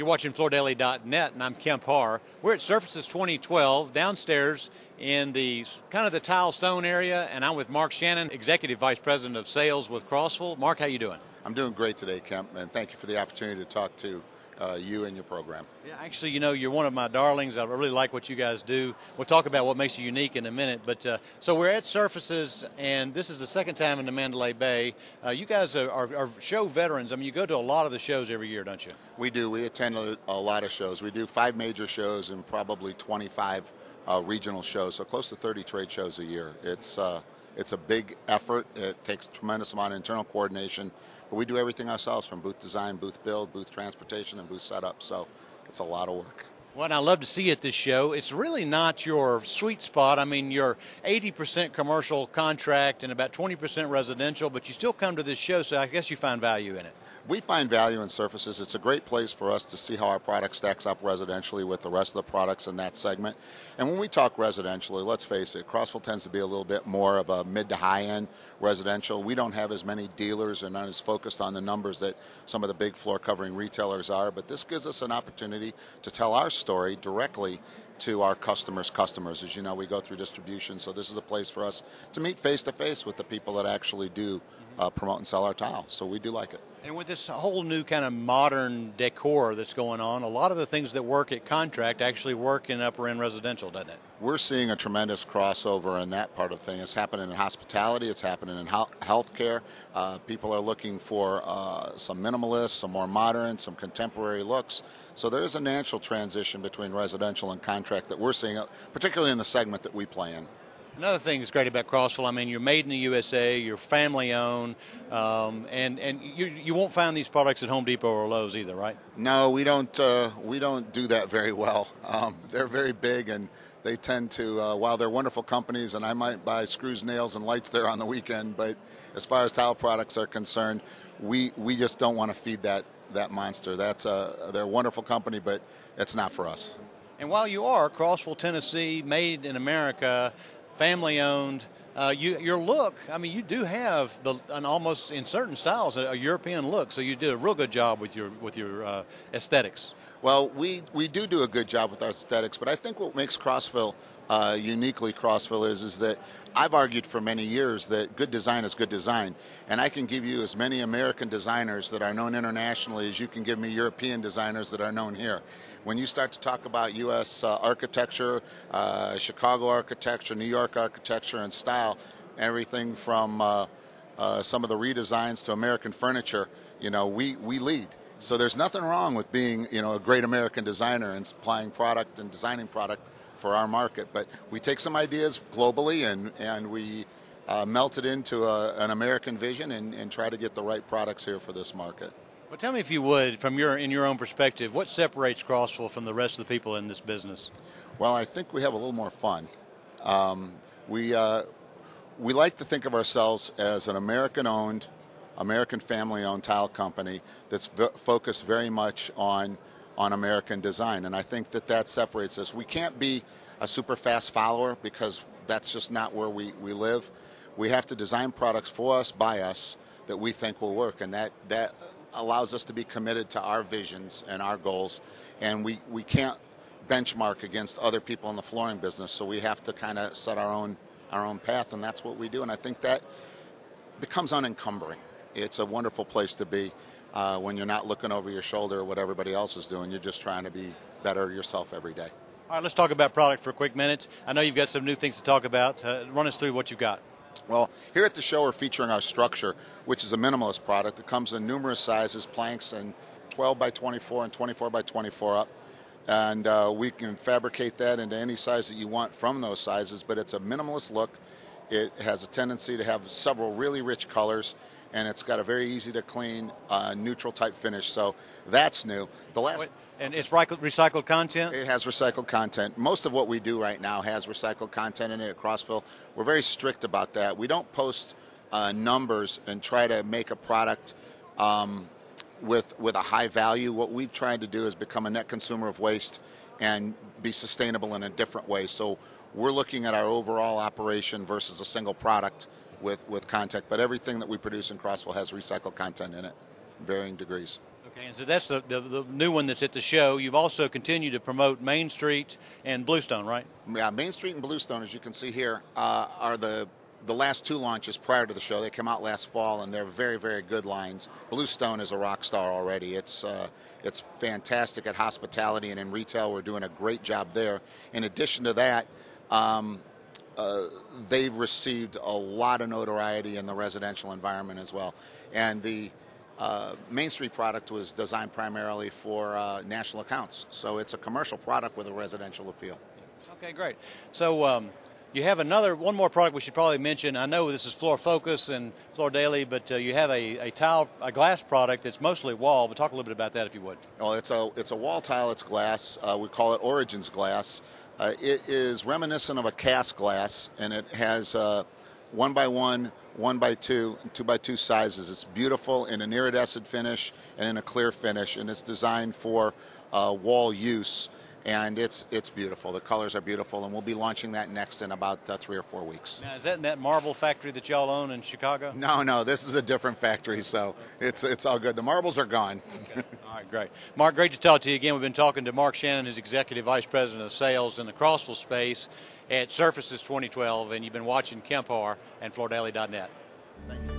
watching FloorDaily.net, and I'm Kemp Harr. We're at Surfaces 2012, downstairs in the kind of the tile stone area, and I'm with Mark Shannon, Executive Vice President of Sales with Crossville. Mark, how you doing? I'm doing great today, Kemp, and thank you for the opportunity to talk to you and your program. Yeah, actually, you know, you're one of my darlings. I really like what you guys do. We'll talk about what makes you unique in a minute. But so we're at Surfaces, and this is the second time in the Mandalay Bay. You guys are show veterans. I mean, you go to a lot of the shows every year, don't you? We do. We attend a lot of shows. We do 5 major shows and probably 25 regional shows, so close to 30 trade shows a year. It's a big effort. It takes a tremendous amount of internal coordination, but we do everything ourselves, from booth design, booth build, booth transportation, and booth setup. So it's a lot of work. Well, and I love to see you at this show. It's really not your sweet spot. I mean, you're 80% commercial contract and about 20% residential, but you still come to this show, so I guess you find value in it. We find value in Surfaces. It's a great place for us to see how our product stacks up residentially with the rest of the products in that segment. And when we talk residentially, let's face it, Crossville tends to be a little bit more of a mid to high-end residential. We don't have as many dealers and not as focused on the numbers that some of the big floor covering retailers are, but this gives us an opportunity to tell our story directly to our customers. As you know, we go through distribution, so this is a place for us to meet face-to-face with the people that actually do promote and sell our tile. So we do like it. And with this whole new kind of modern decor that's going on, a lot of the things that work at contract actually work in upper-end residential, doesn't it? We're seeing a tremendous crossover in that part of the thing. It's happening in hospitality. It's happening in healthcare. People are looking for some minimalist, some more modern, some contemporary looks. So there is a natural transition between residential and contract that we're seeing, particularly in the segment that we play in. Another thing that's great about Crossville, I mean, you're made in the USA, you're family owned, and you won't find these products at Home Depot or Lowe's either, right? No, we don't do that very well. They're very big, and they tend to, while they're wonderful companies, and I might buy screws, nails, and lights there on the weekend, but as far as tile products are concerned, we just don't want to feed that monster. They're a wonderful company, but it's not for us. And while you are Crossville, Tennessee, made in America, family owned, your look, I mean, you do have an almost, in certain styles, a European look. So you did a real good job with your aesthetics. Well, we do a good job with our aesthetics, but I think what makes Crossville uniquely Crossville is that I've argued for many years that good design is good design, and I can give you as many American designers that are known internationally as you can give me European designers that are known here. When you start to talk about U.S. architecture, Chicago architecture, New York architecture and style, everything from some of the redesigns to American furniture, you know, we lead. So there's nothing wrong with being, you know, a great American designer and supplying product and designing product for our market. But we take some ideas globally and we melt it into an American vision and try to get the right products here for this market. Well, tell me, if you would, in your own perspective, what separates Crossville from the rest of the people in this business? Well, I think we have a little more fun. We like to think of ourselves as an American-owned, American family-owned tile company that's focused very much on American design, and I think that separates us. We can't be a super fast follower because that's just not where we live. We have to design products for us, by us, that we think will work, and that allows us to be committed to our visions and our goals, and we can't benchmark against other people in the flooring business, so we have to kind of set our own path, and that's what we do, and I think that becomes unencumbering. It's a wonderful place to be when you're not looking over your shoulder at what everybody else is doing. You're just trying to be better yourself every day. All right, let's talk about product for a quick minute. I know you've got some new things to talk about. Run us through what you've got. Well, here at the show we're featuring our structure, which is a minimalist product that comes in numerous sizes, planks and 12 by 24 and 24 by 24 up. And we can fabricate that into any size that you want from those sizes, but it's a minimalist look. It has a tendency to have several really rich colors, and it's got a very easy to clean, neutral type finish. So that's new. And it's recycled content? It has recycled content. Most of what we do right now has recycled content in it at Crossville. We're very strict about that. We don't post numbers and try to make a product with a high value. What we've tried to do is become a net consumer of waste and be sustainable in a different way. So we're looking at our overall operation versus a single product with content. But everything that we produce in Crossville has recycled content in it, varying degrees. Okay, And so that's the new one that's at the show. You've also continued to promote Main Street and Bluestone, right? Yeah, Main Street and Bluestone, as you can see here, are the last two launches prior to the show. They came out last fall, and they're very, very good lines. Bluestone is a rock star already. It's fantastic at hospitality and in retail. We're doing a great job there. In addition to that, they've received a lot of notoriety in the residential environment as well. And the Main Street product was designed primarily for national accounts. So it's a commercial product with a residential appeal. Okay, great. So you have one more product we should probably mention. I know this is Floor Focus and Floor Daily, but you have a glass product that's mostly wall. But talk a little bit about that if you would. Oh, it's a wall tile. It's glass. We call it Origins glass. It is reminiscent of a cast glass, and it has 1x1, 1x2, and 2x2 sizes. It's beautiful in an iridescent finish and in a clear finish, and it's designed for wall use. And it's beautiful. The colors are beautiful, and we'll be launching that next in about 3 or 4 weeks. Now, is that in that marble factory that y'all own in Chicago? No, this is a different factory, so it's all good. The marbles are gone. Okay. All right, great. Mark, great to talk to you again. We've been talking to Mark Shannon, who's Executive Vice President of Sales in the Crossville space at Surfaces 2012, and you've been watching Kemp Harr and FloorDaily.net. Thank you.